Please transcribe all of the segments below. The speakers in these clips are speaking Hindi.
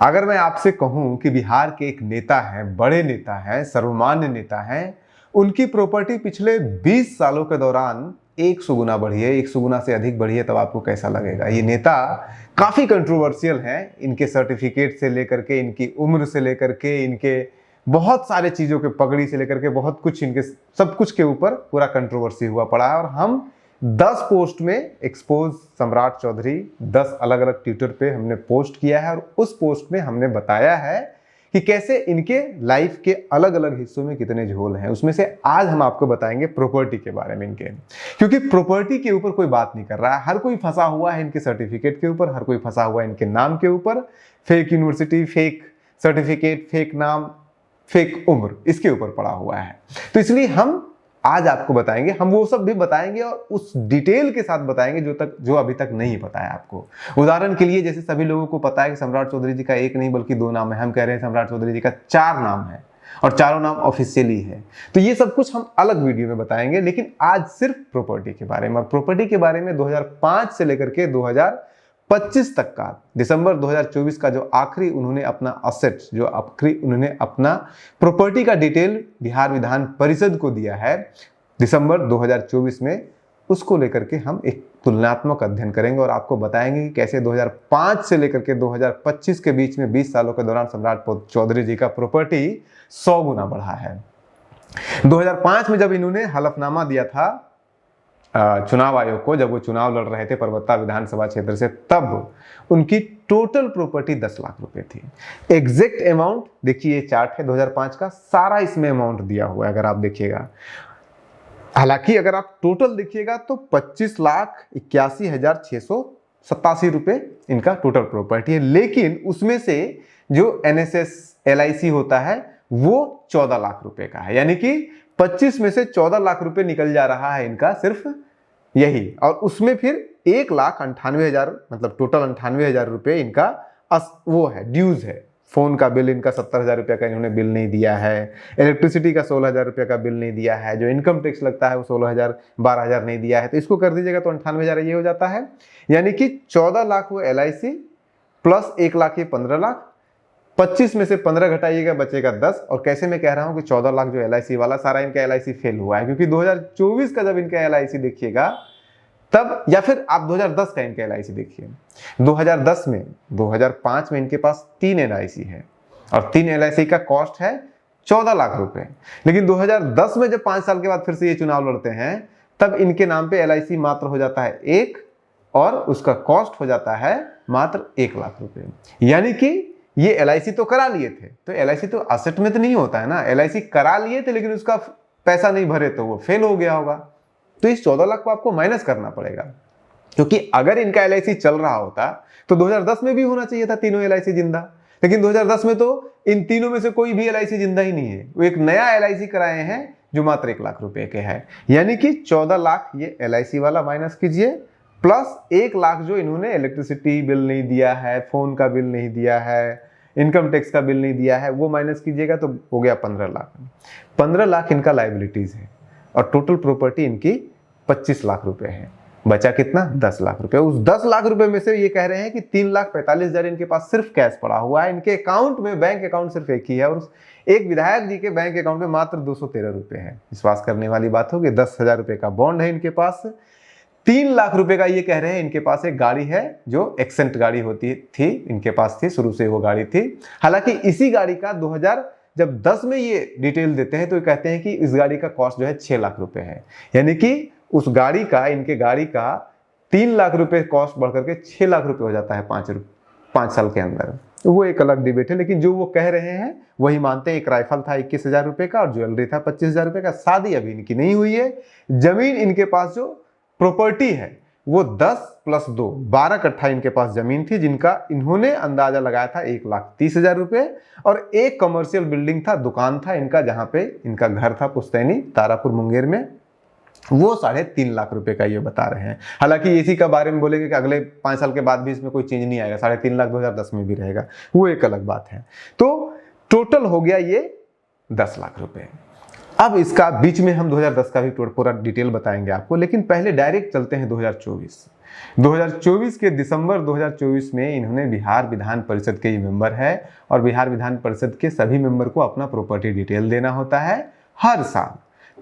अगर मैं आपसे कहूं कि बिहार के एक नेता हैं, बड़े नेता हैं, सर्वमान्य नेता हैं, उनकी प्रॉपर्टी पिछले 20 सालों के दौरान 100 गुना बढ़ी है, 100 गुना से अधिक बढ़ी है, तब आपको कैसा लगेगा? ये नेता काफी कंट्रोवर्शियल हैं, इनके सर्टिफिकेट से लेकर के, इनकी उम्र से लेकर के, इनके बहुत सारे चीजों के, पगड़ी से लेकर के बहुत कुछ, इनके सब कुछ के ऊपर पूरा कंट्रोवर्सी हुआ पड़ा है। और हम 10 पोस्ट में एक्सपोज सम्राट चौधरी 10 अलग अलग ट्विटर पे हमने पोस्ट किया है, और उस पोस्ट में हमने बताया है कि कैसे इनके लाइफ के अलग अलग हिस्सों में कितने झोल हैं। उसमें से आज हम आपको बताएंगे प्रॉपर्टी के बारे में इनके, क्योंकि प्रॉपर्टी के ऊपर कोई बात नहीं कर रहा है। हर कोई फंसा हुआ है इनके सर्टिफिकेट के ऊपर, हर कोई फंसा हुआ है इनके नाम के ऊपर, fake university, fake certificate, fake नाम, फेक उम्र, इसके ऊपर पड़ा हुआ है। तो इसलिए हम आज आपको बताएंगे, हम वो सब भी बताएंगे और उस डिटेल के साथ बताएंगे जो अभी तक नहीं पता है आपको। उदाहरण के लिए, जैसे सभी लोगों को पता है कि सम्राट चौधरी जी का एक नहीं बल्कि 2 नाम है, हम कह रहे हैं सम्राट चौधरी जी का 4 नाम है और चारों नाम ऑफिशियली है। तो ये सब कुछ हम अलग वीडियो में बताएंगे, लेकिन आज सिर्फ प्रॉपर्टी के बारे में। और प्रॉपर्टी के बारे में 2005 से लेकर के 2025 तक का, दिसंबर 2024 का जो आखिरी उन्होंने अपना असेट, जो आखिरी उन्होंने अपना प्रॉपर्टी का डिटेल बिहार विधान परिषद को दिया है दिसंबर 2024 में, उसको लेकर के हम एक तुलनात्मक अध्ययन करेंगे और आपको बताएंगे कि कैसे 2005 से लेकर के 2025 के बीच में 20 सालों के दौरान सम्राट चौधरी जी का प्रॉपर्टी 100 गुना बढ़ा है। 2005 में जब इन्होंने हलफनामा दिया था चुनाव आयोग को, जब वो चुनाव लड़ रहे थे परबत्ता विधानसभा क्षेत्र से, तब उनकी टोटल प्रॉपर्टी 10 लाख रुपए थी। एग्जैक्ट अमाउंट देखिए, ये चार्ट है 2005 का, सारा इसमें अमाउंट दिया हुआ है अगर आप देखिएगा। हालांकि अगर आप टोटल देखिएगा तो 25,81,687 रुपए इनका टोटल प्रॉपर्टी है, लेकिन उसमें से जो NSS LIC होता है वो 14 लाख रुपए का है, यानी कि 25 में से 14 लाख रुपए निकल जा रहा है इनका सिर्फ यही। और उसमें फिर 1,98,000, मतलब टोटल 98,000 रुपए इनका वो है, ड्यूज है। फोन का बिल इनका 70,000 रुपये का इन्होंने बिल नहीं दिया है, इलेक्ट्रिसिटी का 16,000 रुपये का बिल नहीं दिया है, जो इनकम टैक्स लगता है वो 16,000 12,000 नहीं दिया है। तो इसको कर दीजिएगा तो 98,000 ये हो जाता है, यानी कि 14 लाख वो LIC प्लस 1 लाख ये 15 लाख, 25 में से 15 घटाइएगा बचेगा 10। और कैसे मैं कह रहा हूं कि 14 लाख जो LIC वाला, सारा इनका LIC फेल हुआ है, क्योंकि 2024 का जब इनका LIC देखिएगा तब, या फिर आप 2010 का इनका LIC देखिए, 2010 में 2005 में इनके पास 3 LIC है और 3 LIC का कॉस्ट है 14 लाख रुपए। लेकिन 2010 में जब 5 साल के बाद फिर से ये चुनाव लड़ते हैं, तब इनके नाम पे LIC मात्र हो जाता है 1 और उसका कॉस्ट हो जाता है मात्र 1 लाख रुपए। यानी कि ये LIC तो करा लिए थे, तो LIC तो असेट में तो नहीं होता है ना, LIC करा लिए थे लेकिन उसका पैसा नहीं भरे तो वो फेल हो गया होगा। तो इस 14 लाख को आपको माइनस करना पड़ेगा, क्योंकि अगर इनका LIC चल रहा होता तो 2010 में भी होना चाहिए था तीनों LIC जिंदा, लेकिन 2010 में तो इन तीनों में से कोई भी LIC जिंदा ही नहीं है। वो एक नया LIC कराए हैं जो मात्र 1 लाख रुपए के है, यानी कि 14 लाख ये LIC वाला माइनस कीजिए, प्लस 1 लाख जो इन्होंने इलेक्ट्रिसिटी बिल नहीं दिया है, फोन का बिल नहीं दिया है, इनकम टैक्स का बिल नहीं दिया है, वो माइनस कीजिएगा तो हो गया 15 लाख। 15 लाख इनका लाइबिलिटीज है और टोटल प्रॉपर्टी इनकी 25 लाख रुपए है। बचा कितना? 10 लाख रुपए। उस 10 लाख रुपए में से ये कह रहे हैं कि 3,45,000 इनके पास सिर्फ कैश पड़ा हुआ है। इनके अकाउंट में, बैंक अकाउंट सिर्फ एक ही है, और एक विधायक जी के बैंक अकाउंट में मात्र 213 रुपए है। विश्वास करने वाली बात होगी। 10,000 रुपए का बॉन्ड है इनके पास। 3 लाख रुपए का ये कह रहे हैं इनके पास एक गाड़ी है, जो एक्सेंट गाड़ी होती थी, इनके पास थी, शुरू से वो गाड़ी थी। हालांकि इसी गाड़ी का 2010 में ये डिटेल देते हैं तो ये कहते हैं कि इस गाड़ी का कॉस्ट जो है 6 लाख रुपए है, यानी कि उस गाड़ी का, इनके गाड़ी का 3 लाख रुपए कॉस्ट बढ़कर के 6 लाख रुपए हो जाता है 5 साल के अंदर। वो एक अलग डिबेट है, लेकिन जो वो कह रहे हैं वही मानते हैं। एक राइफल था 21,000 रुपए का और ज्वेलरी था 25,000 रुपए का। शादी अभी इनकी नहीं हुई है। जमीन इनके पास जो प्रॉपर्टी है वो 10 + 2 12 कट्ठा इनके पास जमीन थी, जिनका इन्होंने अंदाजा लगाया था 1,30,000 रुपए। और एक कमर्शियल बिल्डिंग था, दुकान था इनका, जहां पे इनका घर था पुश्तैनी तारापुर मुंगेर में, वो 3.5 लाख रुपए का ये बता रहे हैं। हालांकि इसी का बारे में बोलेंगे कि अगले 5 साल के बाद भी इसमें कोई चेंज नहीं आएगा, 3.5 लाख 2010 में भी रहेगा, वो एक अलग बात है। तो टोटल हो गया ये 10 लाख रुपए। अब इसका बीच में हम 2010 का भी पूरा डिटेल बताएंगे आपको, लेकिन पहले डायरेक्ट चलते हैं 2024। 2024 के दिसंबर 2024 में इन्होंने बिहार विधान परिषद के मेंबर है, और बिहार विधान परिषद के सभी मेंबर को अपना प्रॉपर्टी डिटेल देना होता है हर साल।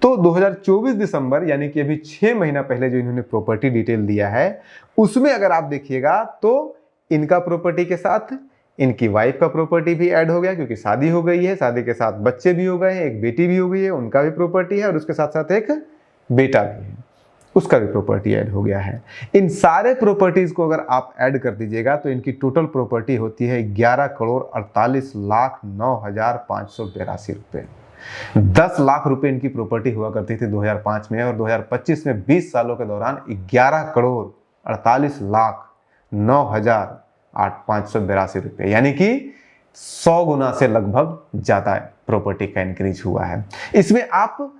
तो 2024 दिसंबर यानी कि अभी 6 महीना पहले जो इन्होंने प्रॉपर्टी डिटेल दिया है, उसमें अगर आप देखिएगा तो इनका प्रॉपर्टी के साथ इनकी वाइफ का प्रॉपर्टी भी ऐड हो गया, क्योंकि शादी हो गई है, शादी के साथ बच्चे भी हो गए हैं, एक बेटी भी हो गई है, उनका भी प्रॉपर्टी है, और उसके साथ साथ एक बेटा भी है, उसका भी प्रॉपर्टी ऐड हो गया है। इन सारे प्रॉपर्टीज को अगर आप ऐड कर दीजिएगा तो इनकी टोटल प्रॉपर्टी होती है 11,48,09,582 रुपये। 10 लाख रुपए इनकी प्रॉपर्टी हुआ करती थी 2005 में, और 2025 में 20 सालों के दौरान 11,48,09,582 रुपये, यानी कि 100 गुना से लगभग ज्यादा प्रॉपर्टी का इंक्रीज हुआ है। इसमें आप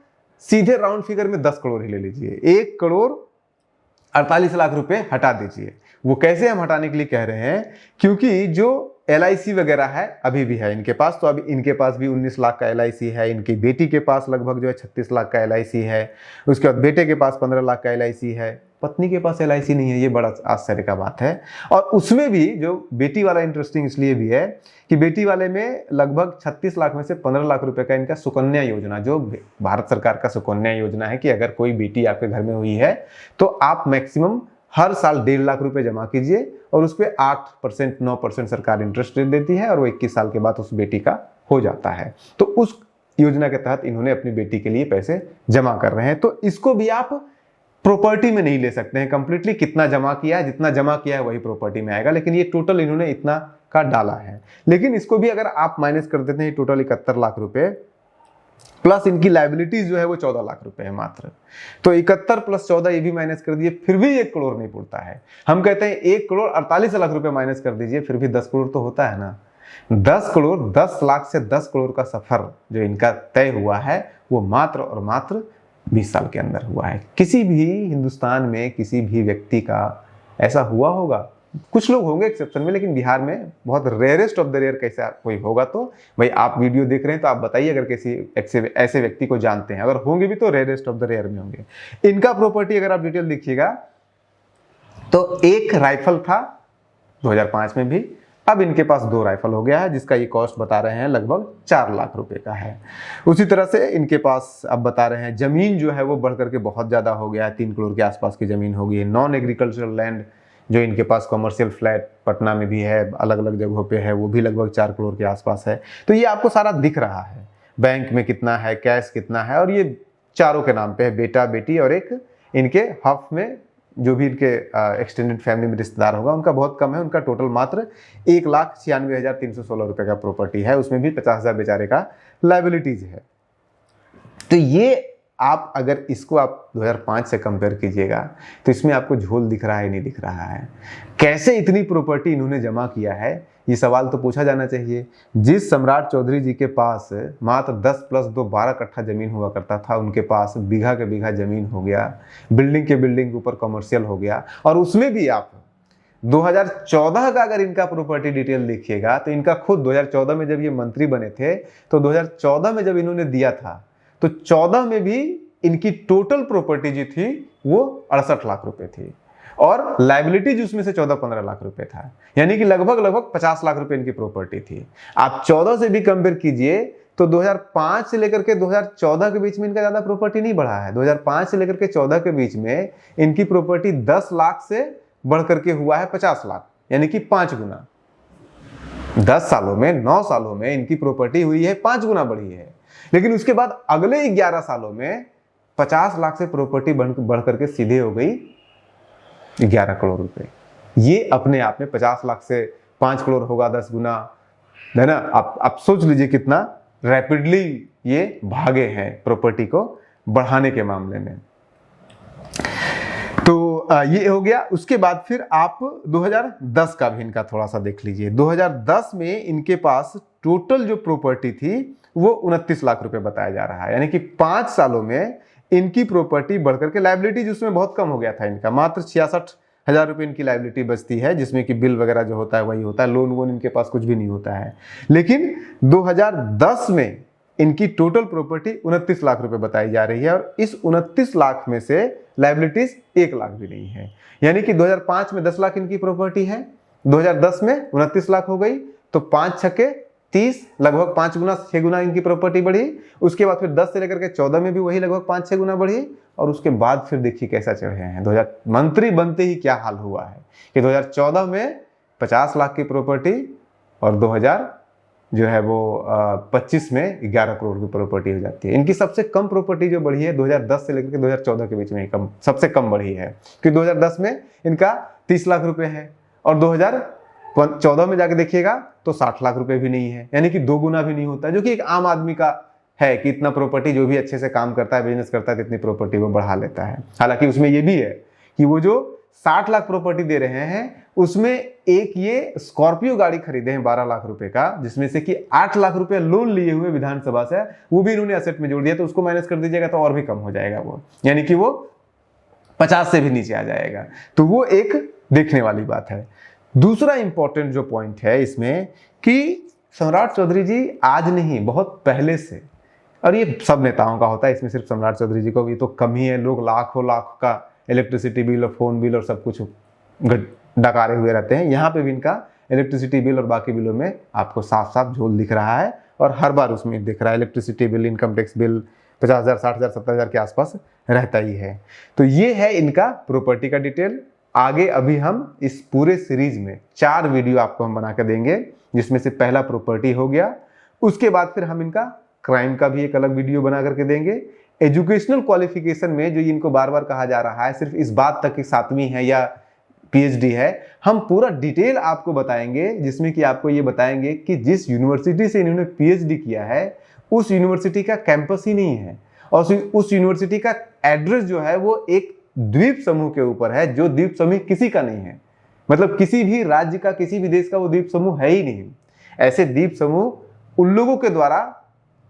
सीधे राउंड फिगर में 10 करोड़ ही ले लीजिए, 1,48,00,000 रुपए हटा दीजिए। वो कैसे हम हटाने के लिए कह रहे हैं, क्योंकि जो LIC वगैरह है अभी भी है इनके पास, तो अभी इनके पास भी 19 लाख का LIC है, इनकी बेटी के पास लगभग जो है 36 लाख का LIC है, उसके बाद बेटे के पास 15 लाख का LIC है, पत्नी के पास LIC नहीं है, ये बड़ा आश्चर्य का बात है। और उसमें भी जो बेटी वाला इंटरेस्टिंग इसलिए भी है कि बेटी वाले में लगभग 36 लाख में से 15 लाख रुपए का इनका सुकन्या योजना, जो भारत सरकार का सुकन्या योजना है कि अगर कोई बेटी आपके घर में हुई है तो आप मैक्सिमम हर साल 1.5 लाख रुपए जमा कीजिए, और उस पर 8% 9% सरकार इंटरेस्ट रेट देती है, और वो 21 साल के बाद उस बेटी का हो जाता है। तो उस योजना के तहत इन्होंने अपनी बेटी के लिए पैसे जमा कर रहे हैं। तो इसको भी आप प्रॉपर्टी में नहीं ले सकते हैं कंप्लीटली, कितना जमा किया है, जितना जमा किया है वही प्रॉपर्टी में आएगा, लेकिन ये टोटल इन्होंने इतना का डाला है। लेकिन इसको भी अगर आप माइनस कर देते हैं, टोटल 71 लाख रुपए प्लस इनकी लाइबिलिटीज जो है वो 14 लाख रुपए है मात्र, तो 71 प्लस 14 ये भी माइनस कर दिए, फिर भी 1 करोड़ नहीं पड़ता है। हम कहते हैं 1,48,00,000 रुपए माइनस कर दीजिए, फिर भी 10 करोड़ तो होता है ना। 10 करोड़, 10 लाख से 10 करोड़ का सफर जो इनका तय हुआ है वो मात्र और मात्र 20 साल के अंदर हुआ है। किसी भी हिंदुस्तान में किसी भी व्यक्ति का ऐसा हुआ होगा, कुछ लोग होंगे एक्सेप्शन में, लेकिन बिहार में बहुत रेयरेस्ट ऑफ द रेयर कैसा कोई होगा। तो भाई आप वीडियो देख रहे हैं तो आप बताइए अगर किसी ऐसे व्यक्ति को जानते हैं, अगर होंगे भी तो रेयरेस्ट ऑफ द रेयर में होंगे। इनका प्रॉपर्टी अगर आप डिटेल देखिएगा तो एक राइफल था 2005 में भी, अब इनके पास 2 राइफल हो गया है, जिसका ये कॉस्ट बता रहे हैं लगभग 4 लाख रुपए का है। उसी तरह से इनके पास अब बता रहे हैं जमीन जो है वो बढ़ करके बहुत ज्यादा हो गया है, 3 करोड़ के आसपास की जमीन हो गई है। नॉन एग्रीकल्चरल लैंड जो इनके पास कमर्शियल फ्लैट पटना में भी है, अलग अलग जगहों पे है, वो भी लगभग 4 करोड़ के आसपास है। तो ये आपको सारा दिख रहा है, बैंक में कितना है, कैश कितना है, और ये चारों के नाम पे है, बेटा बेटी और एक इनके हफ में जो भी इनके एक्सटेंडेड फैमिली में रिश्तेदार होगा उनका बहुत कम है। उनका टोटल मात्र 1,96,316 रुपए का प्रॉपर्टी है, उसमें भी 50,000 बेचारे का लाइबिलिटीज है। तो ये आप अगर इसको आप 2005 से कंपेयर कीजिएगा तो इसमें आपको झोल दिख रहा है नहीं दिख रहा है। कैसे इतनी प्रॉपर्टी इन्होंने जमा किया है, ये सवाल तो पूछा जाना चाहिए। जिस सम्राट चौधरी जी के पास मात्र 10 + 2 12 कट्ठा जमीन हुआ करता था, उनके पास बीघा के बीघा जमीन हो गया, बिल्डिंग के बिल्डिंग के ऊपर कमर्शियल हो गया। और उसमें भी आप 2014 का अगर इनका प्रॉपर्टी डिटेल देखिएगा तो इनका खुद 2014 में जब ये मंत्री बने थे तो 2014 में जब इन्होंने दिया था तो 14 में भी इनकी टोटल प्रॉपर्टी जो थी वो 68 लाख रुपए थी, और लाइबिलिटी उसमें से 14-15 लाख रुपए था, यानी कि लगभग 50 लाख रुपए इनकी प्रॉपर्टी थी। आप 14 से भी कंपेयर कीजिए तो 2005 से लेकर के 2014 के बीच में इनका ज्यादा प्रॉपर्टी नहीं बढ़ा है। 2005 से लेकर के 14 के बीच में इनकी प्रॉपर्टी 10 लाख से बढ़ करके हुआ है 50 लाख, यानी कि 5 गुना। 10 सालों में, 9 सालों में इनकी प्रॉपर्टी हुई है 5 गुना बढ़ी है। लेकिन उसके बाद अगले 11 सालों में 50 लाख से प्रॉपर्टी बढ़ करके सीधे हो गई 11 करोड़ रुपए। ये अपने आप में 50 लाख से 5 करोड़ होगा 10 गुना, है ना। आप सोच लीजिए कितना रैपिडली ये भागे हैं प्रॉपर्टी को बढ़ाने के मामले में। तो ये हो गया। उसके बाद फिर आप 2010 का भी इनका थोड़ा सा देख लीजिए। 2010 में इनके पास टोटल जो प्रॉपर्टी थी वो 29 लाख रुपए बताया जा रहा है, यानी कि 5 सालों में इनकी प्रॉपर्टी बढ़कर के लाइबिलिटी जिसमें बहुत कम हो गया था इनका, मात्र 66,000 रुपए इनकी लाइबिलिटी बचती है, जिसमें कि बिल वगैरह जो होता है वही होता है, लोन वोन इनके पास कुछ भी नहीं होता है। लेकिन 2010 में इनकी टोटल प्रॉपर्टी 29 लाख रुपए बताई जा रही है और इस 29 लाख में से लायबिलिटीज 1 लाख भी नहीं है। यानी कि 2005 में 10 लाख इनकी प्रॉपर्टी है, 2010 में 29 लाख हो गई, तो 5 छक्के 30, लगभग 5 गुना 6 गुना इनकी प्रॉपर्टी बढ़ी। उसके बाद फिर 10 से लेकर के 14 में भी वही लगभग 5-6 गुना बढ़ी और उसके बाद फिर देखिए कैसा चढ़े हैं। 2000 मंत्री बनते ही क्या हाल हुआ है कि 2014 में 50 लाख की प्रॉपर्टी और 2025 में 11 करोड़ की प्रॉपर्टी हो जाती है। इनकी सबसे कम प्रॉपर्टी जो बढ़ी है 2010 से लेकर के 2014 के बीच में कम, सबसे कम बढ़ी है, क्योंकि 2010 में इनका 30 लाख रुपए है और 2014 में जाके देखिएगा तो 60 लाख रुपए भी नहीं है, यानी कि 2 गुना भी नहीं होता, जो कि एक आम आदमी का है कि इतना प्रॉपर्टी जो भी अच्छे से काम करता है, बिजनेस करता है, इतनी प्रॉपर्टी वो बढ़ा लेता है। हालांकि उसमें ये भी है कि वो जो 60 लाख प्रॉपर्टी दे रहे हैं उसमें एक ये स्कॉर्पियो गाड़ी खरीदे हैं 12 लाख रुपए का, जिसमें से कि 8 लाख रुपए लोन लिए हुए विधानसभा से, वो भी इन्होंने एसेट में जोड़ दिया, तो उसको माइनस कर दीजिएगा तो और भी कम हो जाएगा वो, यानी कि वो 50 से भी नीचे आ जाएगा। तो वो एक देखने वाली बात है। दूसरा इंपॉर्टेंट जो पॉइंट है इसमें कि सम्राट चौधरी जी आज नहीं, बहुत पहले से, और ये सब नेताओं का होता है, इसमें सिर्फ सम्राट चौधरी जी को भी तो कम ही है, लोग लाखों लाख का इलेक्ट्रिसिटी बिल और फोन बिल और सब कुछ डकारे हुए रहते हैं। यहाँ पे भी इनका इलेक्ट्रिसिटी बिल और बाकी बिलों में आपको साफ साफ झोल दिख रहा है और हर बार उसमें दिख रहा है electricity bill, income tax bill 50,000, 60,000, 70,000 के आसपास रहता ही है। तो ये है इनका प्रॉपर्टी का डिटेल। आगे अभी हम इस पूरे सीरीज में 4 वीडियो आपको हम बना कर देंगे, जिसमें से पहला प्रॉपर्टी हो गया, उसके बाद फिर हम इनका क्राइम का भी एक अलग वीडियो बना करके देंगे। एजुकेशनल क्वालिफिकेशन में जो इनको बार बार कहा जा रहा है सिर्फ इस बात तक कि 7वीं है या पीएचडी है, हम पूरा डिटेल आपको बताएंगे, जिसमें कि आपको ये बताएंगे कि जिस यूनिवर्सिटी से इन्होंने पीएचडी किया है उस यूनिवर्सिटी का कैंपस ही नहीं है और उस यूनिवर्सिटी का एड्रेस जो है वो एक द्वीप समूह के ऊपर है, जो द्वीप समूह किसी का नहीं है, मतलब किसी भी राज्य का, किसी भी देश का वो द्वीप समूह है ही नहीं। ऐसे द्वीप समूह उन लोगों के द्वारा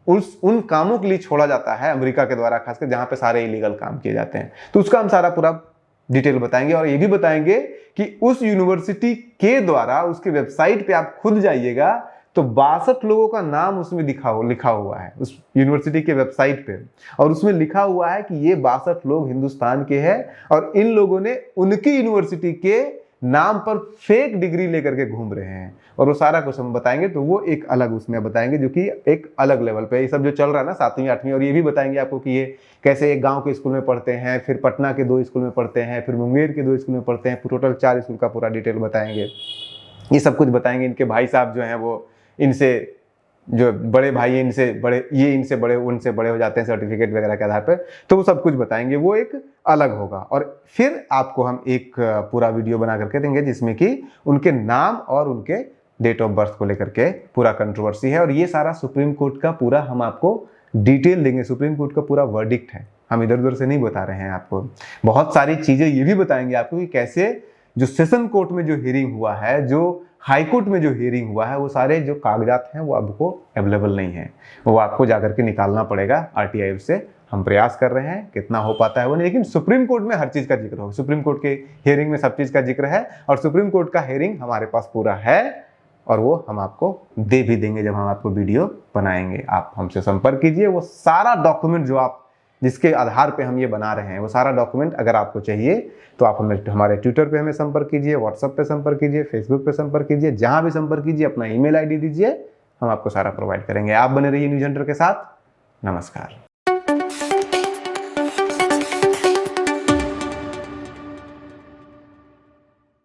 उन कामों के लिए छोड़ा जाता है, अमेरिका के द्वारा खासकर, जहां पे सारे इलीगल काम किए जाते हैं। तो उसका हम सारा पूरा डिटेल बताएंगे और ये भी बताएंगे कि उस यूनिवर्सिटी के द्वारा, उसके वेबसाइट पे आप खुद जाइएगा तो 62 लोगों का नाम उसमें लिखा हुआ है उस यूनिवर्सिटी के वेबसाइट पे, और उसमें लिखा हुआ है कि ये 62 लोग हिंदुस्तान के हैं और इन लोगों ने उनकी यूनिवर्सिटी के नाम पर फेक डिग्री लेकर के घूम रहे हैं, और वो सारा कुछ हम बताएंगे। तो वो एक अलग उसमें बताएंगे जो कि एक अलग लेवल पे ये सब जो चल रहा है ना 7वीं 8वीं, और ये भी बताएंगे आपको कि ये कैसे एक गांव के स्कूल में पढ़ते हैं, फिर पटना के 2 स्कूल में पढ़ते हैं, फिर मुंगेर के 2 स्कूल में पढ़ते हैं, टोटल 4 स्कूल का पूरा डिटेल बताएंगे। ये सब कुछ बताएंगे। इनके भाई साहब जो हैं वो इनसे, जो बड़े भाई इनसे बड़े, ये इनसे बड़े उनसे बड़े हो जाते हैं सर्टिफिकेट वगैरह के आधार पर, तो वो सब कुछ बताएंगे, वो एक अलग होगा। और फिर आपको हम एक पूरा वीडियो बना करके देंगे जिसमें कि उनके नाम और उनके डेट ऑफ बर्थ को लेकर के पूरा कंट्रोवर्सी है, और ये सारा सुप्रीम कोर्ट का पूरा हम आपको डिटेल देंगे। सुप्रीम कोर्ट का पूरा वर्डिक्ट है, हम इधर उधर से नहीं बता रहे हैं आपको। बहुत सारी चीजें ये भी बताएंगे आपको कि कैसे जो सेशन कोर्ट में जो हियरिंग हुआ है, जो हाई कोर्ट में जो हियरिंग हुआ है, वो सारे जो कागजात हैं वो आपको अवेलेबल नहीं है, वो आपको जाकर के निकालना पड़ेगा आरटीआई से। हम प्रयास कर रहे हैं, कितना हो पाता है वो नहीं, लेकिन सुप्रीम कोर्ट में हर चीज का जिक्र होगा। सुप्रीम कोर्ट के हियरिंग में सब चीज का जिक्र है, और सुप्रीम कोर्ट का हियरिंग हमारे पास पूरा है, और वो हम आपको दे भी देंगे जब हम आपको वीडियो बनाएंगे। आप हमसे संपर्क कीजिए, वो सारा डॉक्यूमेंट जो आप जिसके आधार पे हम ये बना रहे हैं, वो सारा डॉक्यूमेंट अगर आपको चाहिए तो आप हमें हमारे ट्विटर पे हमें संपर्क कीजिए, व्हाट्सएप पे संपर्क कीजिए, फेसबुक पे संपर्क कीजिए, जहां भी संपर्क कीजिए अपना ईमेल आईडी दीजिए, हम आपको सारा प्रोवाइड करेंगे। आप बने रहिए न्यूज़ हंटर के साथ। नमस्कार।